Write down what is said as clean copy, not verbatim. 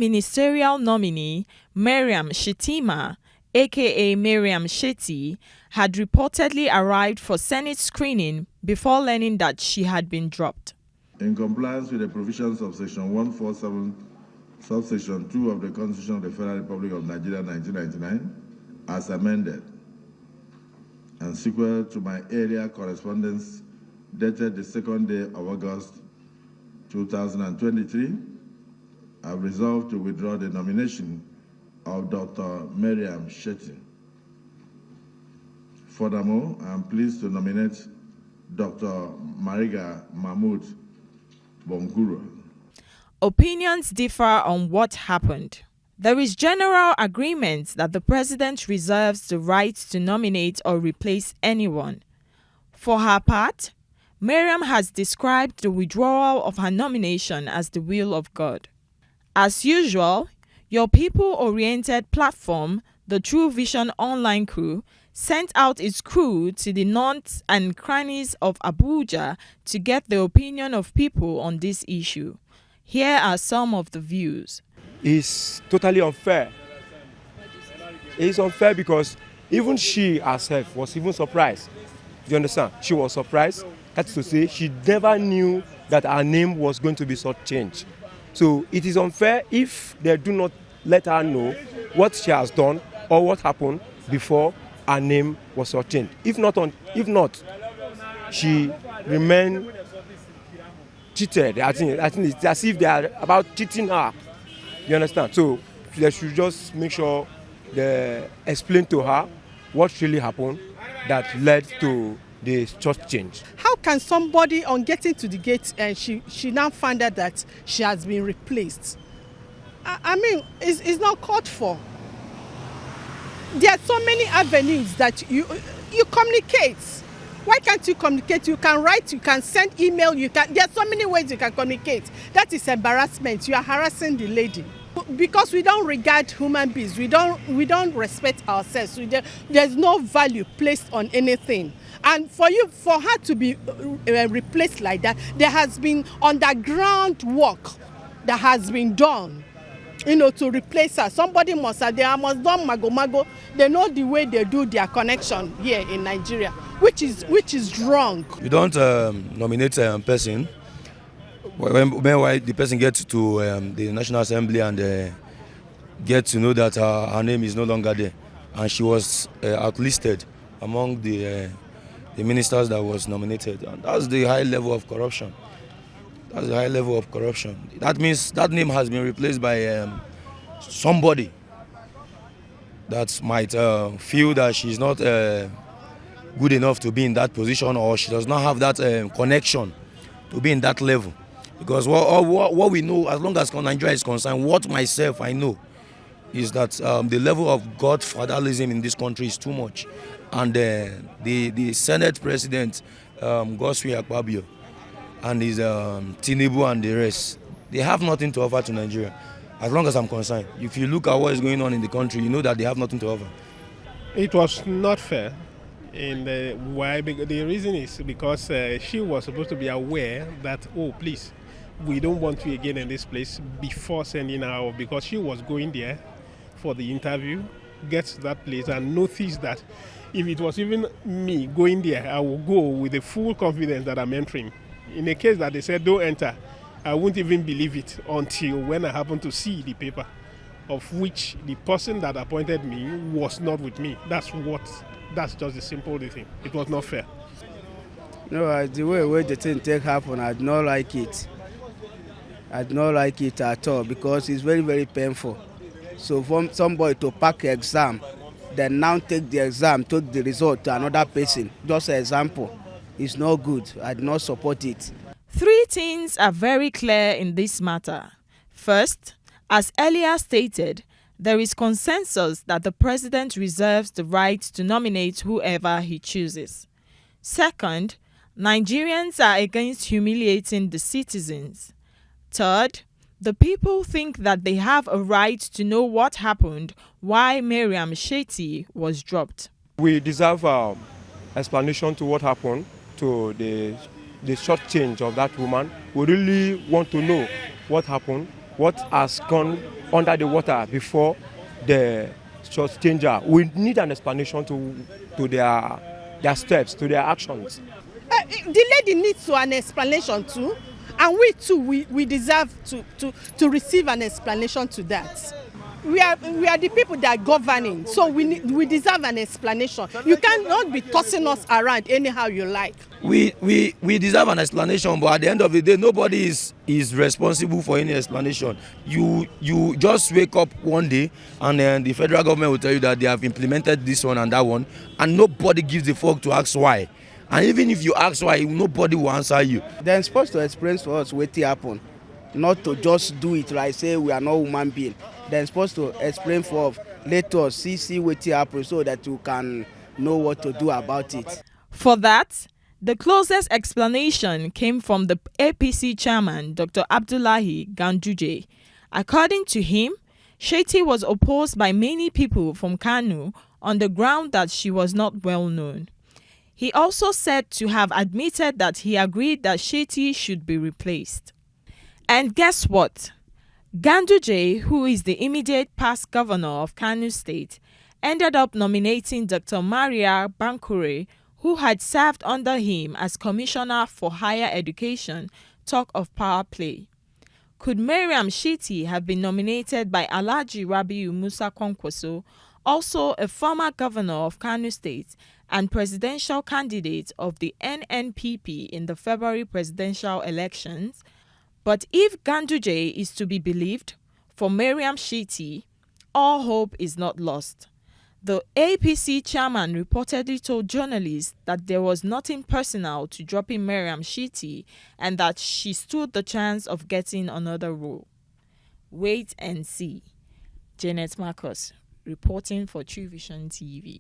ministerial nominee, MARYAM Shettima, aka MARYAM SHETTY, had reportedly arrived for Senate screening before learning that she had been dropped. In compliance with the provisions of Section 147, subsection 2 of the Constitution of the Federal Republic of Nigeria 1999, as amended, and sequel to my earlier correspondence dated the 2nd day of August 2023, I've resolved to withdraw the nomination of Dr. MARYAM SHETTY. Furthermore, I'm pleased to nominate Dr. Mariga Mahmood Bonguro. Opinions differ on what happened. There is general agreement that the president reserves the right to nominate or replace anyone. For her part, MARYAM has described the withdrawal of her nomination as the will of God. As usual, your people-oriented platform, the TrueVision online crew, sent out its crew to the nooks and crannies of Abuja to get the opinion of people on this issue. Here are some of the views. It's totally unfair. It's unfair because even she herself was even surprised. Do you understand? She was surprised. That's to say, she never knew that her name was going to be shortchanged. So it is unfair if they do not let her know what she has done or what happened before her name was shortchanged. If not, she remained cheated. I think it's as if they are about cheating her. You understand? So they should just make sure they explain to her what really happened that led to the short change. How can somebody on getting to the gate and she now found out that she has been replaced? I mean, it's not called for. There are so many avenues that you communicate. Why can't you communicate? You can write, you can send email, there are so many ways you can communicate. That is embarrassment. You are harassing the lady. Because we don't regard human beings, we don't respect ourselves. There's no value placed on anything. And for her to be replaced like that, there has been underground work that has been done, to replace her. Somebody must have done mago. They know the way they do their connection here in Nigeria, which is wrong. You don't nominate a person when the person gets to the National Assembly and get to know that her name is no longer there, and she was outlisted among the ministers that was nominated. And that's the high level of corruption. That's the high level of corruption. That means that name has been replaced by somebody that might feel that she's not good enough to be in that position, or she does not have that connection to be in that level. Because what we know, as long as Nigeria is concerned, what myself I know is that the level of godfatherism in this country is too much. And the Senate President, Godswill Akpabio, and his TINUBU and the rest, they have nothing to offer to Nigeria. As long as I'm concerned, if you look at what is going on in the country, you know that they have nothing to offer. It was not fair. And why? The reason is because she was supposed to be aware that, oh, please, we don't want you again in this place before sending her out, because she was going there for the interview, gets to that place and notice that if it was even me going there, I will go with the full confidence that I'm entering. In a case that they said don't enter, I wouldn't even believe it until when I happened to see the paper, of which the person that appointed me was not with me. That's just the simple thing. It was not fair. No, the way the thing take happen, I do not like it. I do not like it at all, because it's very, very painful. So for somebody to pack an exam, then now take the exam, take the result to another person, just an example, it's not good. I do not support it. Three things are very clear in this matter. First, as earlier stated, there is consensus that the president reserves the right to nominate whoever he chooses. Second, Nigerians are against humiliating the citizens. Third, the people think that they have a right to know what happened, why MARYAM SHETTY was dropped. We deserve explanation to what happened, to the short change of that woman. We really want to know what happened what has gone under the water before the short changer. We need an explanation to their steps, to their actions. The lady needs an explanation too, and we too we deserve to receive an explanation to that. We are the people that are governing, so we deserve an explanation. You cannot be tossing us around anyhow you like. We deserve an explanation, but at the end of the day, nobody is responsible for any explanation. You just wake up one day and then the federal government will tell you that they have implemented this one and that one, and nobody gives a fuck to ask why. And even if you ask why, nobody will answer you. They're supposed to explain to us what happened, not to just do it like say we are not human being. They're supposed to explain for us, let us see what happened so that you can know what to do about it. For that, the closest explanation came from the APC chairman, Dr. Abdullahi Ganduje. According to him, Shetty was opposed by many people from Kano on the ground that she was not well known. He also said to have admitted that he agreed that Shetty should be replaced. And guess what? Ganduje, who is the immediate past governor of Kano State, ended up nominating Dr. MARYAM, who had served under him as Commissioner for Higher Education. Talk of power play. Could Maryam Shetty have been nominated by Alhaji Rabiu Musa Kwankwaso, also a former governor of Kano State and presidential candidate of the NNPP in the February presidential elections? But if Ganduje is to be believed, for Maryam Shetty, all hope is not lost. The APC chairman reportedly told journalists that there was nothing personal to dropping Maryam Shetty and that she stood the chance of getting another role. Wait and see. Janet Marcus, reporting for TrueVisionTV.